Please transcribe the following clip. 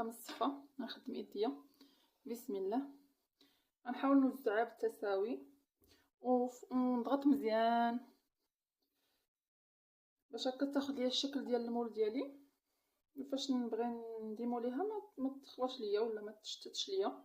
باقا مصفى. غنخدم يديا بسم الله. غنحاول نوزعها بالتساوي ونضغط مزيان باش هكا تاخد ليا الشكل ديال المول ديالي. فاش نبغي نديموليها ما تخواش ليا ولا ما تشتتش ليا.